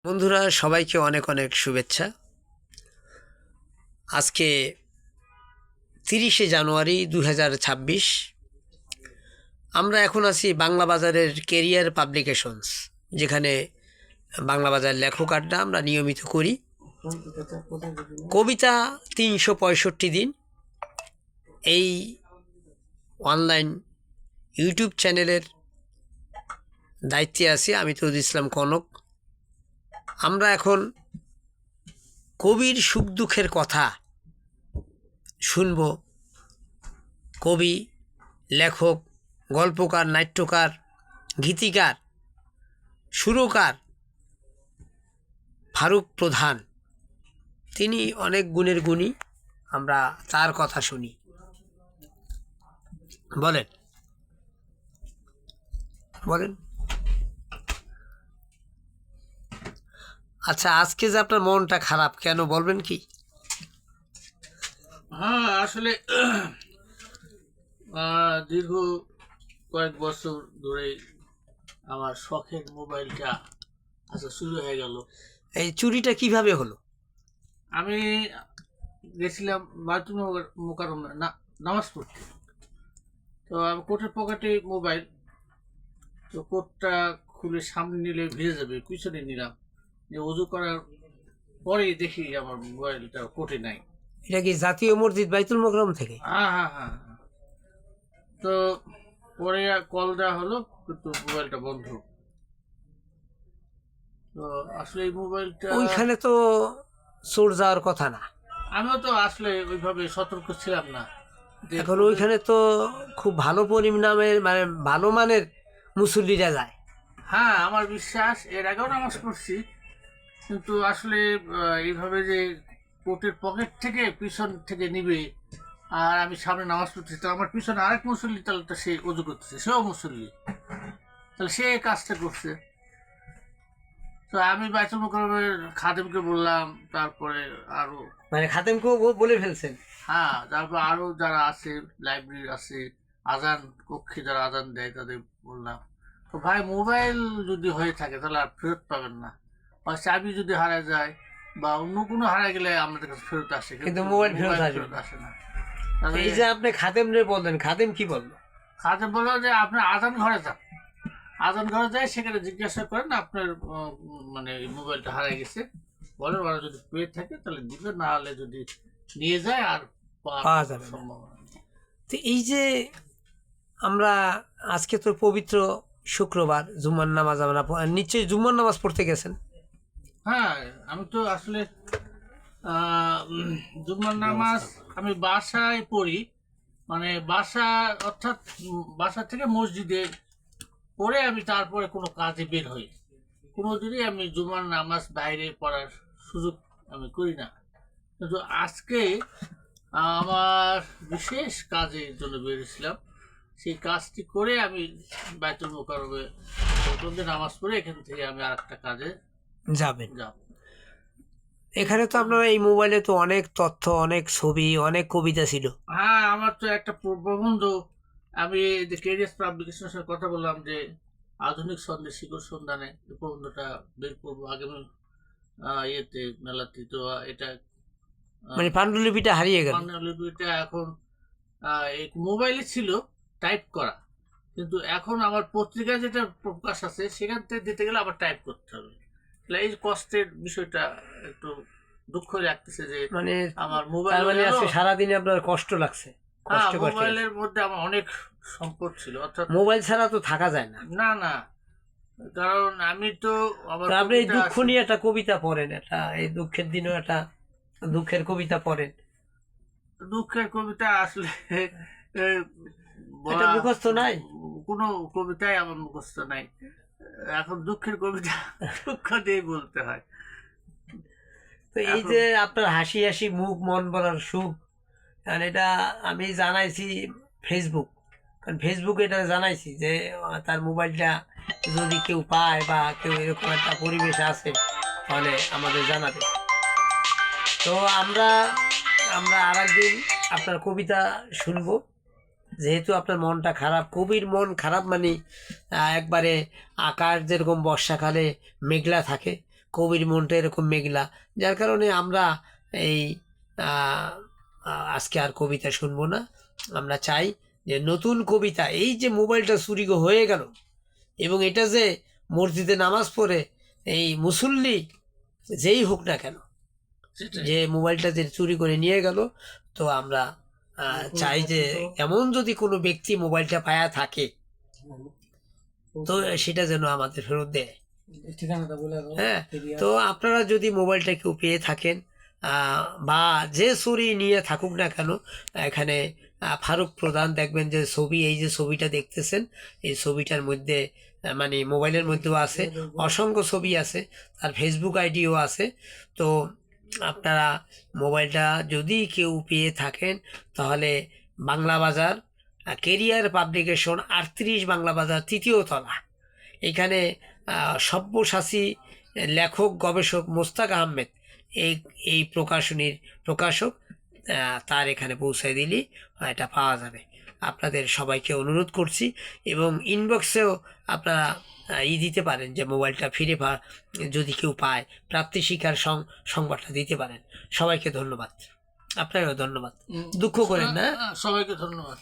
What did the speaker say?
বন্ধুরা সবাইকে অনেক অনেক শুভেচ্ছা। আজকে 30শে জানুয়ারি 2026। আমরা এখন আছি বাংলা বাজারের কেরিয়ার পাবলিকেশনস, যেখানে বাংলা বাজার লেখক আড্ডা আমরা নিয়মিত করি। কবিতা 365 দিন এই অনলাইন ইউটিউব চ্যানেলের দায়িত্বে আছি আমি তৌহিদুল ইসলাম কনক। আমরা এখন কবির সুখ দুঃখের কথা শুনব। কবি, লেখক, গল্পকার, নাট্যকার, গীতিকার, সুরকার ফারুক প্রধান, তিনি অনেক গুণের গুণী। আমরা তার কথা শুনি। বলেন বলেন আচ্ছা, আজকে যে আপনার মনটা খারাপ কেন বলবেন কি? হ্যাঁ, আসলে দীর্ঘ কয়েক বছর ধরে আমার শখের মোবাইলটা চুরি হয়ে গেল। এই চুরিটা কিভাবে হলো? আমি গেছিলাম বায়তুল মোকাররমে নামাজ পড়তে। তো আমি কোটের পকেটে মোবাইল, তো কোটটা খুলে সামনে নিলে ভিজে যাবে, পিছনে নিলাম। ওযু করার পরেই দেখি আমার মোবাইলটা কোটে নাই। এটা কি জাতীয় মসজিদ বাইতুল মোকাররম থেকে? হ্যাঁ হ্যাঁ হ্যাঁ। তো পরে কল দেওয়া হলো, কিন্তু মোবাইলটা বন্ধ। তো আসলে এই মোবাইলটা, ওইখানে তো চোর যাওয়ার কথা না। আমিও তো আসলে ওইভাবে সতর্ক ছিলাম না। এখন ওইখানে তো খুব ভালো পরিমাণের মানে ভালো মানের মুসল্লিরা যায়। হ্যাঁ, আমার বিশ্বাস, এর আগেও নামাজ পড়ছি, কিন্তু আসলে এইভাবে যে কোটের পকেট থেকে পিছন থেকে নিবে আর আমি সামনে নামাজ পড়ছি, তো আমার পিছনে আরেক মুসল্লি, তাহলে তো সে ওযু করতেছে, সেও মুসল্লি, তাহলে সে এই কাজটা করছে। তো আমি বাইতুল মোকাররমের খাদেমকে বললাম, তারপরে আরো মানে খাদেমকেও বলে ফেলছেন? হ্যাঁ, তারপর আরো যারা আছে, লাইব্রেরি আছে, আজান কক্ষে যারা আজান দেয়, তাদের বললাম। তো ভাই, মোবাইল যদি হয়ে থাকে তাহলে আর ফেরত পাবেন না, বা চাবি যদি হারায় যায় বা অন্য কোনো হারায় গেলে আমাদের কাছে ফেরত আসে, কিন্তু মোবাইল ফেরত আসে না। এই যে আপনি খাদেম রে বললেন, খাদেম কি বললো? খাদেম বললো যে আপনি আজান ঘরে যান, আজান ঘরে যায়, সেখানে জিজ্ঞাসা করেন আপনার মানে মোবাইলটা হারায় গেছে, বলেন, ওরা যদি পেয়ে থাকে তাহলে দিবে, না হলে যদি নিয়ে যায় আর পাওয়া যাবে সম্ভাবনা। তো এই যে আমরা আজকে তো পবিত্র শুক্রবার, জুম্মার নামাজ, আমরা নিশ্চয়ই জুম্মার নামাজ পড়তে গেছেন? হ্যাঁ, আমি তো আসলে জুম্মার নামাজ আমি বাসায় পড়ি, মানে বাসা, অর্থাৎ বাসা থেকে মসজিদে পড়ে আমি তারপরে কোনো কাজে বের হই। কোনো দিনই আমি জুম্মার নামাজ বাইরে পড়ার সুযোগ আমি করি না। কিন্তু আজকে আমার বিশেষ কাজের জন্য বেরিয়েছিলাম, সেই কাজটি করে আমি বাইতুল মোকাররমে নামাজ পড়ে এখান থেকে আমি আর একটা কাজে যাবেন। যাব। এখানে তো আপনার এই মোবাইলে তো অনেক তথ্য, অনেক ছবি, অনেক কবিতা ছিল। হ্যাঁ, আমার তো একটা প্রবন্ধ, আমি যে কেরিয়ার পাবলিকেশনের সাথে কথা বললাম যে আধুনিক ছন্দের শিকড় সন্ধানে, এই প্রবন্ধটা বের করবো আগামী ইয়েতে, মেলাতে। তো এটা মানে পাণ্ডুলিপিটা হারিয়ে গেল। পাণ্ডুলিপিটা এখন এই মোবাইলে ছিল টাইপ করা, কিন্তু এখন আমার পত্রিকায় যেটা প্রকাশ আছে সেখান থেকে দিতে গেলে আবার টাইপ করতে হবে। তাহলে এই কষ্টের বিষয়টা একটু দুঃখ লাগতেছে যে মানে আমার মোবাইল, মানে আজকে সারাদিনে আপনার কষ্ট লাগছে? মোবাইলের মধ্যে আমার অনেক সম্পদ ছিল, অর্থাৎ মোবাইল ছাড়া তো থাকা যায় না। না না, কারণ আমি তো আপনি এই দুঃখ নিয়ে একটা কবিতা পড়েন, একটা এই দুঃখের দিনেও একটা দুঃখের কবিতা পড়েন। দুঃখের কবিতা আসলে এটা মুখস্থ নাই, কোনো কবিতাই আমার মুখস্থ নাই। এখন দুঃখের কবিতা দুঃখ দিয়ে বলতে হয়। তো এই যে আপনার হাসি হাসি মুখ, মন ভরার সুখ, কারণ এটা আমি জানাইছি ফেসবুক, কারণ ফেসবুকে এটা জানাইছি যে তার মোবাইলটা যদি কেউ পায় বা কেউ এরকম একটা পরিবেশ আছে তাহলে আমাদের জানাবে। তো আমরা আর একদিন আপনার কবিতা শুনবো, যেহেতু আপনার মনটা খারাপ। কবির মন খারাপ মানে একবারে আকাশ যেরকম বর্ষাকালে মেঘলা থাকে, কবির মনটা এরকম মেঘলা, যার কারণে আমরা এই আজকে আর কবিতা শুনবো না। আমরা চাই যে নতুন কবিতা, এই যে মোবাইলটা চুরি হয়ে গেল এবং এটা যে মসজিদে নামাজ পড়ে এই মুসল্লি যেই হোক না কেন, সেটাই। যে মোবাইলটা যে চুরি করে নিয়ে গেল, তো আমরা চাই যে এমন যদি কোনো ব্যক্তি মোবাইলটা পায়া থাকে তো সেটা যেন আমাদের ফেরত দেয়। হ্যাঁ, তো আপনারা যদি মোবাইলটা কেউ পেয়ে থাকেন বা যে চুরি নিয়ে থাকুক না কেন, এখানে ফারুক প্রধান দেখবেন যে ছবি, এই যে ছবিটা দেখতেছেন এই ছবিটার মধ্যে মানে মোবাইলের মধ্যেও আছে, অসংখ্য ছবি আছে, তার ফেসবুক আইডিও আছে। তো আপনারা মোবাইলটা যদি কেউ পেয়ে থাকেন তাহলে বাংলা বাজার কেরিয়ার পাবলিকেশন 38 বাংলা বাজার 3য় তলা, এখানে সব্যসাচী লেখক গবেষক মোস্তাক আহমেদ এই এই প্রকাশনীর প্রকাশক, তার এখানে পৌঁছায় দিলে এটা পাওয়া যাবে। আপনাদের সবাইকে অনুরোধ করছি এবং ইনবক্সেও আপনারা দিতে পারেন যে মোবাইলটা ফিরে যদি কেউ পায় প্রাপ্তি শিকার সংবাদটা দিতে পারেন। সবাইকে ধন্যবাদ, আপনাকেও ধন্যবাদ, দুঃখ করেন না। সবাইকে ধন্যবাদ।